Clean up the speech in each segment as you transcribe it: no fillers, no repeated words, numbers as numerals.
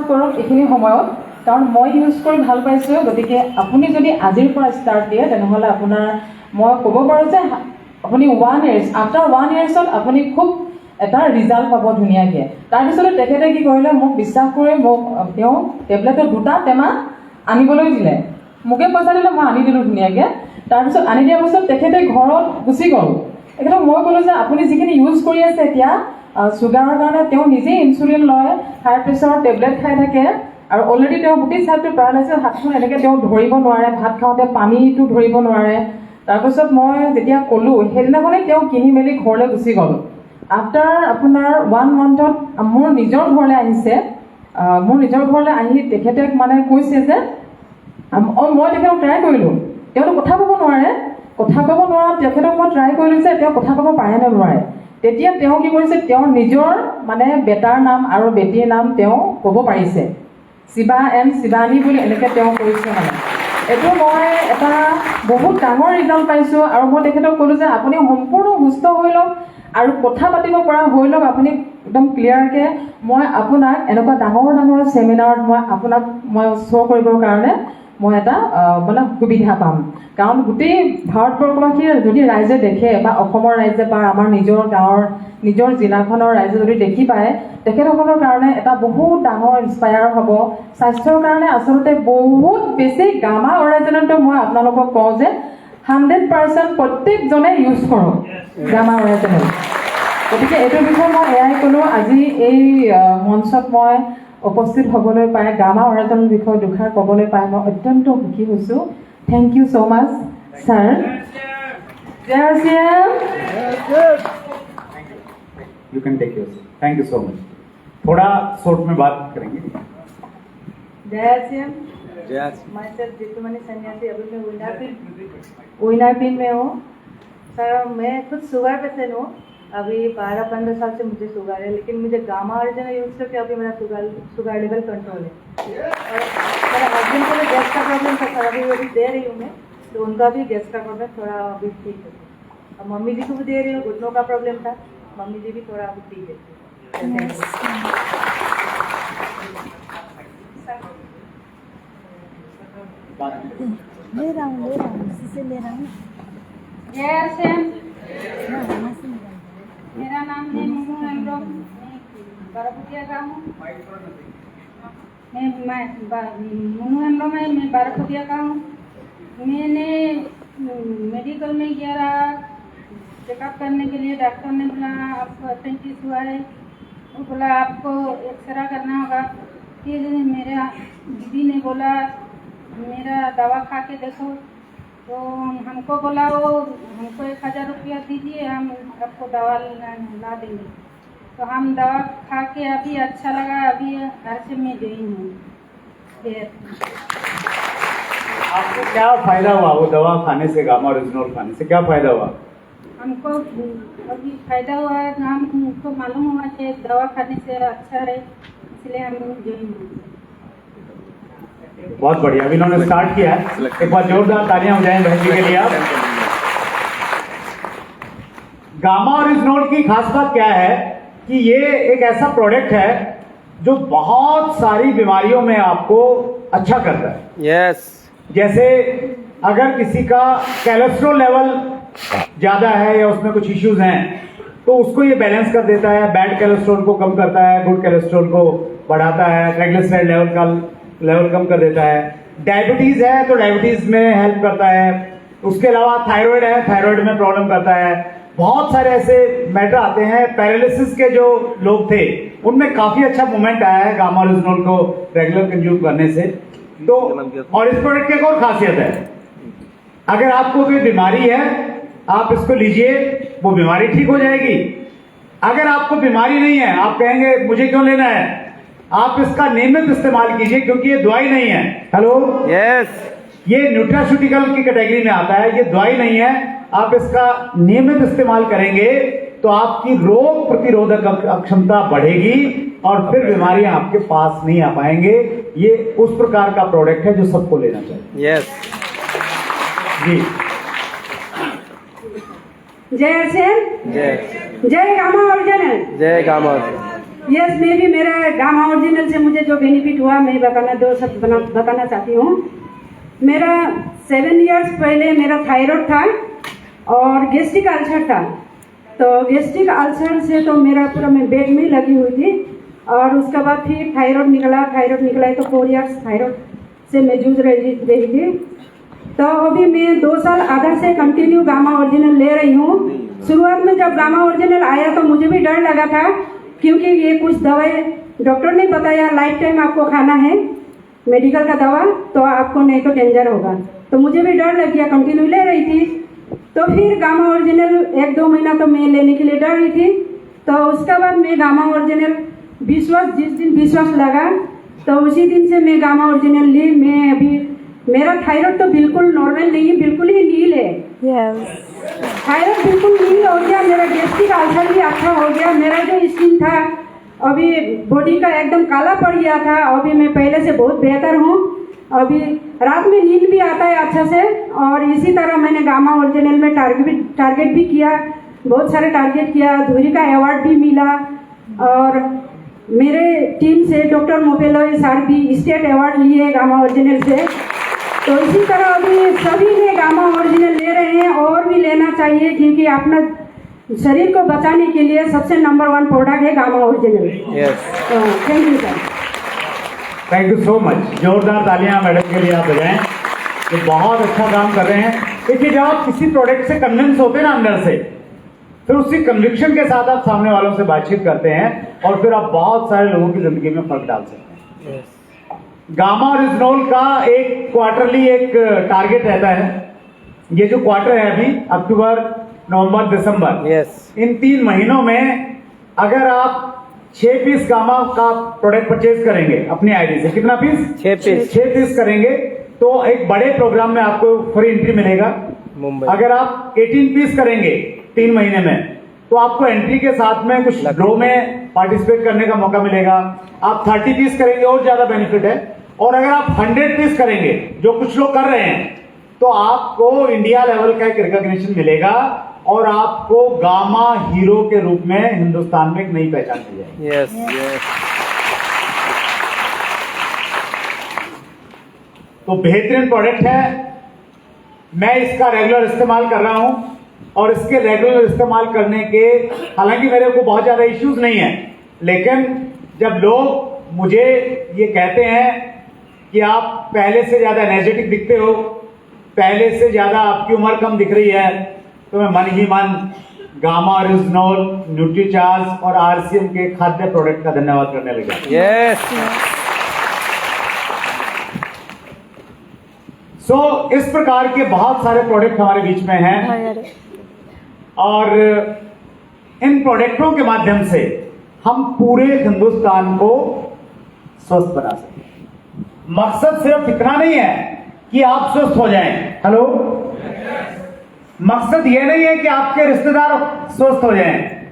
কৰক এইখিনি সময়ত, কাৰণ মই ইউজ কৰি ভাল পাইছোঁ। গতিকে আপুনি যদি আজিৰ পৰা ষ্টাৰ্ট দিয়ে তেনেহ'লে আপোনাৰ মই ক'ব পাৰোঁ যে আপুনি 1 years আফটাৰ 1 yearsত আপুনি খুব এটা ৰিজাল্ট পাব ধুনীয়াকৈ। তাৰপিছতে তেখেতে কি কৰিলে, মোক বিশ্বাস কৰি মোক তেওঁ টেবলেটৰ 2টা টেমা আনিবলৈ দিলে। মোকে পইচা দিলে, মই আনি দিলোঁ ধুনীয়াকৈ। তাৰপিছত আনি দিয়াৰ পিছত তেখেতে ঘৰত গুচি গ'ল। তেখেতক মই ক'লোঁ যে আপুনি যিখিনি ইউজ কৰি আছে এতিয়া চুগাৰৰ কাৰণে, তেওঁ নিজেই ইনচুলিন লয়, হাই প্ৰেছাৰৰ টেবলেট খাই থাকে, আৰু অলৰেডি তেওঁ গোটেই চাইডটো পেৰালাইচিছ, হাতখন এনেকৈ তেওঁ ধৰিব নোৱাৰে, ভাত খাওঁতে পানীটো ধৰিব নোৱাৰে। তাৰপিছত মই যেতিয়া ক'লোঁ, সেইদিনাখনেই তেওঁ কিনি মেলি ঘৰলৈ গুচি গ'ল। আফটাৰ আপোনাৰ 1 monthত মোৰ নিজৰ ঘৰলৈ আহিছে। মোৰ নিজৰ ঘৰলৈ আহি তেখেতে মানে কৈছে যে মই তেখেতক ট্ৰাই কৰিলোঁ, তেওঁতো কথা ক'ব নোৱাৰে, কথা ক'ব নোৱাৰা তেখেতক মই ট্ৰাই কৰিলোঁ যে তেওঁ কথা ক'ব পাৰে নে নোৱাৰে। তেতিয়া তেওঁ কি কৰিছে, তেওঁৰ নিজৰ মানে বেটাৰ নাম আৰু বেটীৰ নাম তেওঁ ক'ব পাৰিছে, শিৱা এণ্ড শিৱানী বুলি এনেকৈ তেওঁ কৰিছে। মানে এইটো মই এটা বহুত ডাঙৰ ৰিজাল্ট পাইছোঁ। আৰু মই তেখেতক ক'লোঁ যে আপুনি সম্পূৰ্ণ সুস্থ হৈ লওক আৰু কথা পাতিব পৰা হৈ লওক, আপুনি একদম ক্লিয়াৰকৈ মই আপোনাক এনেকুৱা ডাঙৰ ডাঙৰ ছেমিনাৰত মই শ্ব' কৰিবৰ কাৰণে মই এটা মানে সুবিধা পাম। কাৰণ গোটেই ভাৰতবৰ্ষবাসীৰ যদি ৰাইজে দেখে বা অসমৰ ৰাইজে বা আমাৰ নিজৰ গাঁৱৰ নিজৰ জিলাখনৰ ৰাইজে যদি দেখি পায়, তেখেতসকলৰ কাৰণে এটা বহুত ডাঙৰ ইনস্পায়াৰ হ'ব। স্বাস্থ্যৰ কাৰণে আচলতে বহুত বেছি গামা অৰিজিনেলটো মই আপোনালোকক কওঁ যে 100% প্ৰত্যেকজনে ইউজ কৰক গামা অৰিজিনেল। গতিকে এইটোৰ বিষয়ে মই এয়াই ক'লোঁ। আজি এই মঞ্চত মই উপস্থিত হ'বলৈ পাই গামা অৰিজিনেল বিষয়ে দুষাৰ ক'বলৈ পাই মই অত্যন্ত সুখী হৈছোঁ। Thank you so' much sir. জয় Shriram. You can take yours. Thank you so much. थोड़ा शॉर्ट में बात करेंगे। जय श्रीराम। मैं सर जीतुमणि सन्यासी, अभी मैं विनर पिन में हूँ। सर मैं खुद शुगर पेशेंट हूँ। अभी 12-15 साल से मुझे शुगर है, लेकिन मुझे गामा ओरिजिनल यूज करके अभी मेरा शुगर लेवल कंट्रोल है। और मेरे हस्बैंड को भी गैस का प्रॉब्लम था सर, अभी वो भी दे रही हूँ मैं, तो उनका भी गैस का प्रॉब्लम थोड़ा अभी ठीक है। और मम्मी जी को भी दे रही हूँ, घुटनों का प्रॉब्लम था, मम्मी जी भी थोड़ा अभी ठीक है। ले रहा हूँ इसी से ले रहा हूँ। जय श्याम। मेरा नाम है मुनू हेम्ब्रम, मैं बारापुतिया का हूँ। मैं मुनू हेम्ब्रम है, मैं बारापुतिया का हूँ। मैंने मेडिकल में गया रहा चेकअप करने के लिए। डॉक्टर ने बोला आपको अपेंडिक्स हुआ है, वो बोला आपको एक्सरा करना होगा। फिर मेरा दीदी ने बोला मेरा दवा खा के देखो, तो हमको बोला वो हमको 1000 रुपया दीजिए, हम आपको दवा ला देंगे। तो हम दवा खा के अभी अच्छा लगा, अभी घर से मैं गई हूँ। आपको क्या फायदा हुआ वो दवा खाने से, गामा ओरिजिनल खाने से क्या फायदा हुआ? हमको अभी फायदा हुआ है, हमको मालूम हुआ कि दवा खाने से अच्छा है, इसलिए हम गई हूँ। बहुत बढ़िया। अभी इन्होंने स्टार्ट किया है, एक बार जोरदार तालियां हो जाएं बहन जी के लिए। आप गामा ओरिजिनल की खास बात क्या है कि ये एक ऐसा प्रोडक्ट है जो बहुत सारी बीमारियों में आपको अच्छा करता है। यस। जैसे अगर किसी का कोलेस्ट्रॉल लेवल ज्यादा है या उसमें कुछ इश्यूज हैं, तो उसको ये बैलेंस कर देता है। बैड कोलेस्ट्रॉल को कम करता है, गुड कोलेस्ट्रॉल को बढ़ाता है, ट्राइग्लिसराइड लेवल कम कर देता है। डायबिटीज है तो डायबिटीज में हेल्प करता है। उसके अलावा थायराइड है, थायराइड में प्रॉब्लम करता है। बहुत सारे ऐसे मैटर आते हैं। पैरालिसिस के जो लोग थे उनमें काफी अच्छा मूवमेंट आया है गामा ओरिजिनल को रेगुलर कंज्यूम करने से। तो और इस प्रोडक्ट की एक और खासियत है, अगर आपको कोई बीमारी है आप इसको लीजिए, वो बीमारी ठीक हो जाएगी। अगर आपको बीमारी नहीं है, आप कहेंगे मुझे क्यों लेना है, आप इसका नियमित इस्तेमाल कीजिए, क्योंकि ये दवाई नहीं है। Hello, yes. ये न्यूट्रास्यूटिकल की कैटेगरी में आता है, ये दवाई नहीं है। आप इसका नियमित इस्तेमाल करेंगे तो आपकी रोग प्रतिरोधक क्षमता बढ़ेगी और फिर बीमारियां आपके पास नहीं आ पाएंगे। ये उस प्रकार का प्रोडक्ट है जो सबको लेना चाहिए। यस जी। जय श्याम। जय जय गामा ओरिजिनल। जय गामा। यस, मैं भी मेरा गामा ओरिजिनल से मुझे जो बेनिफिट हुआ मैं बताना चाहती हूँ। मेरा 7 इयर्स पहले मेरा थायराइड था और गैस्ट्रिक अल्सर था। तो गैस्ट्रिक अल्सर से तो मेरा पूरा मैं बेड में लगी हुई थी और उसके बाद फिर थायराइड निकला तो 4 इयर्स थायराइड से मैं जूझ रही थी। तो अभी मैं 2 साल आधा से कंटिन्यू गामा ओरिजिनल ले रही हूँ। शुरुआत में जब गामा ओरिजिनल आया तो मुझे भी डर लगा था, क्योंकि ये कुछ दवाई डॉक्टर ने बताया लाइफ टाइम आपको खाना है मेडिकल का दवा, तो आपको नहीं तो डेंजर होगा। तो मुझे भी डर लग गया, कंटिन्यू ले रही थी। तो फिर गामा ओरिजिनल 1-2 महीना तो मैं लेने के लिए डर रही थी। तो उसके बाद मैं गामा ओरिजिनल जिस दिन विश्वास लगा तो उसी दिन से मैं गामा ओरिजिनल ली। मैं अभी मेरा थायराइड तो बिल्कुल नॉर्मल नहीं है, बिल्कुल ही नील है। थायराइड बिल्कुल नील हो गया, मेरा गैस्ट्रिक अल्सर भी अच्छा हो गया। मेरा जो स्किन था अभी बॉडी का एकदम काला पड़ गया था, अभी मैं पहले से बहुत बेहतर हूँ। अभी रात में नींद भी आता है अच्छा से। और इसी तरह मैंने गामा ओरिजिनल में टारगेट भी किया, बहुत सारे टारगेट किया, धुरी का अवार्ड भी मिला। और मेरे टीम से डॉक्टर मोपेलोई सर भी स्टेट अवार्ड लिए गामा ओरिजिनल से। तो इसी तरह अभी सभी ने गामा ओरिजिनल ले रहे हैं और भी लेना चाहिए, क्योंकि अपना शरीर को बचाने के लिए सबसे नंबर 1 प्रोडक्ट है gamma original. Thank you sir. Thank you so much. जोरदार तालियां मैडम के लिए आप बजाएं, ये बहुत अच्छा काम कर रहे हैं। देखिए, जब आप किसी प्रोडक्ट से कन्विंस होते हैं ना अंदर से, फिर उसी कन्विक्शन के साथ आप सामने वालों से बातचीत करते हैं और फिर आप बहुत सारे लोगों की जिंदगी में फर्क डाल सकते हैं। गामा ओरिजिनल का एक क्वार्टरली एक टारगेट रहता है। ये जो क्वार्टर है अभी अक्टूबर, नवंबर, दिसंबर, इन 3 महीनों में अगर आप 6 पीस गामा का प्रोडक्ट परचेज करेंगे अपनी आईडी से, कितना पीस? 6 पीस करेंगे तो एक बड़े प्रोग्राम में आपको फ्री एंट्री मिलेगा। अगर आप 18 पीस करेंगे 3 महीने में तो आपको एंट्री के साथ में कुछ ड्रॉ में पार्टिसिपेट करने का मौका मिलेगा। आप 30 पीस करेंगे और ज्यादा बेनिफिट है। और अगर आप 100 पीस करेंगे, जो कुछ लोग कर रहे हैं, तो आपको इंडिया लेवल का एक रिकॉग्निशन मिलेगा और आपको गामा हीरो के रूप में हिंदुस्तान में एक नई पहचान मिल जाएगी। तो बेहतरीन प्रोडक्ट है। मैं इसका रेगुलर इस्तेमाल कर रहा हूं और इसके रेगुलर इस्तेमाल करने के, हालांकि मेरे को बहुत ज्यादा इश्यूज नहीं है, लेकिन जब लोग मुझे ये कहते हैं कि आप पहले से ज्यादा एनर्जेटिक दिखते हो, पहले से ज्यादा आपकी उम्र कम दिख रही है, तो मैं मन ही मन गामा ओरिजिनल, न्यूट्रीचार्ज और आरसीएम के खाद्य प्रोडक्ट का धन्यवाद करने लगा। इस प्रकार के बहुत सारे प्रोडक्ट हमारे बीच में हैं और इन प्रोडक्टों के माध्यम से हम पूरे हिंदुस्तान को स्वस्थ बना सकते हैं। मकसद सिर्फ इतना नहीं है कि आप स्वस्थ हो जाएं। हेलो, मकसद ये नहीं है कि आपके रिश्तेदार स्वस्थ हो जाएं।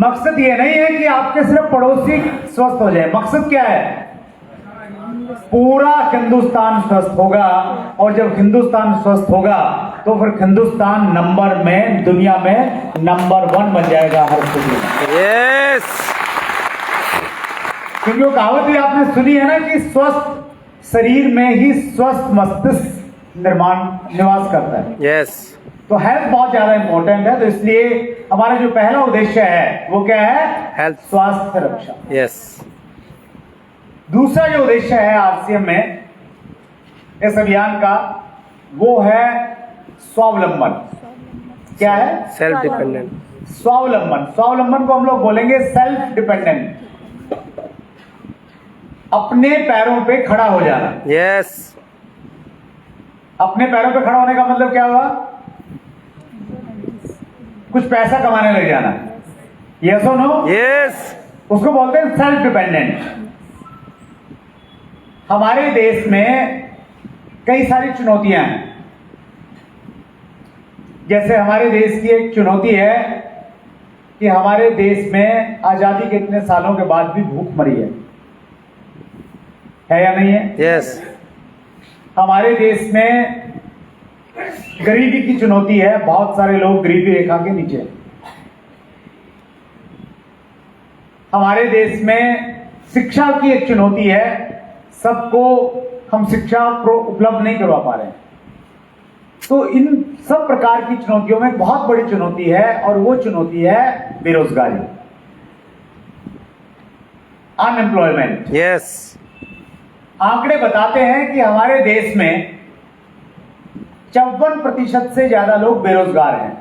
मकसद ये नहीं है कि आपके सिर्फ पड़ोसी स्वस्थ हो जाएं। मकसद क्या है? पूरा हिंदुस्तान स्वस्थ होगा और जब हिंदुस्तान स्वस्थ होगा तो फिर हिंदुस्तान दुनिया में नंबर 1 बन जाएगा हर स्थिति में। क्योंकि वो कहावत भी आपने सुनी है ना कि स्वस्थ शरीर में ही स्वस्थ मस्तिष्क निवास करता है। तो हेल्थ बहुत ज्यादा इंपॉर्टेंट है। तो इसलिए हमारा जो पहला उद्देश्य है वो क्या है? हेल्थ, स्वास्थ्य रक्षा। दूसरा जो उद्देश्य है आरसीएम में इस अभियान का, वो है स्वावलंबन। क्या है? Self dependent. स्वावलंबन को हम लोग बोलेंगे सेल्फ डिपेंडेंट। अपने पैरों पे खड़ा हो जाना। अपने पैरों पे खड़ा होने का मतलब क्या हुआ? कुछ पैसा कमाने लग जाना। यस और नो? उसको बोलते हैं सेल्फ डिपेंडेंट। हमारे देश में कई सारी चुनौतियां हैं। जैसे हमारे देश की एक चुनौती है कि हमारे देश में आजादी के इतने सालों के बाद भी भूखमरी है या नहीं है? हमारे देश में गरीबी की चुनौती है। बहुत सारे लोग गरीबी रेखा के नीचे हैं। हमारे देश में शिक्षा की एक चुनौती है, सबको हम शिक्षा उपलब्ध नहीं करवा पा रहे हैं। तो इन सब प्रकार की चुनौतियों में बहुत बड़ी चुनौती है और वो चुनौती है बेरोजगारी, अनएम्प्लॉयमेंट। यस। आंकड़े बताते हैं कि हमारे देश में 54% से ज्यादा लोग बेरोजगार हैं।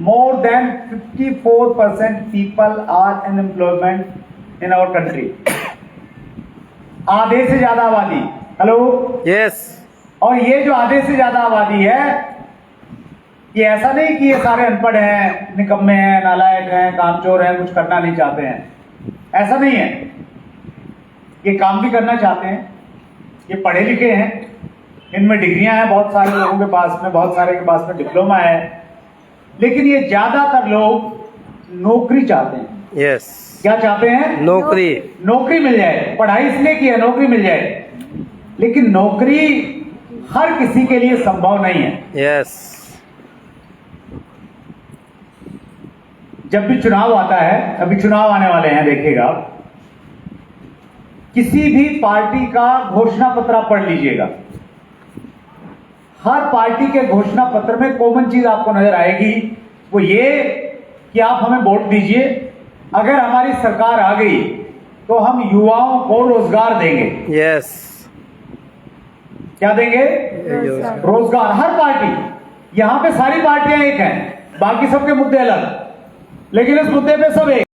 More than 54% people are unemployment in our country. आधे से ज्यादा आबादी, हेलो, यस। और ये जो आधे से ज्यादा आबादी है, ये ऐसा नहीं कि ये सारे अनपढ़ हैं, निकम्मे हैं, नालायक हैं, कामचोर हैं, कुछ करना नहीं चाहते हैं, ऐसा नहीं है। ये काम भी करना चाहते हैं, ये पढ़े लिखे हैं, इनमें डिग्रियां हैं बहुत सारे लोगों के पास में, बहुत सारे के पास में डिप्लोमा है, लेकिन ये ज्यादातर लोग नौकरी चाहते हैं। यस। क्या चाहते हैं? नौकरी। नौकरी मिल जाए, पढ़ाई इसलिए की है नौकरी मिल जाए, लेकिन नौकरी हर किसी के लिए संभव नहीं है। यस। जब भी चुनाव आता है, अभी चुनाव आने वाले हैं, देखिएगा, किसी भी पार्टी का घोषणा पत्र आप पढ़ लीजिएगा, हर पार्टी के घोषणा पत्र में कॉमन चीज आपको नजर आएगी, वो ये कि आप हमें वोट दीजिए, अगर हमारी सरकार आ गई तो हम युवाओं को रोजगार देंगे। यस। क्या देंगे? रोजगार। हर पार्टी, यहां पे सारी पार्टियां एक हैं, बाकी सबके मुद्दे अलग, लेकिन इस मुद्दे पे सब एक।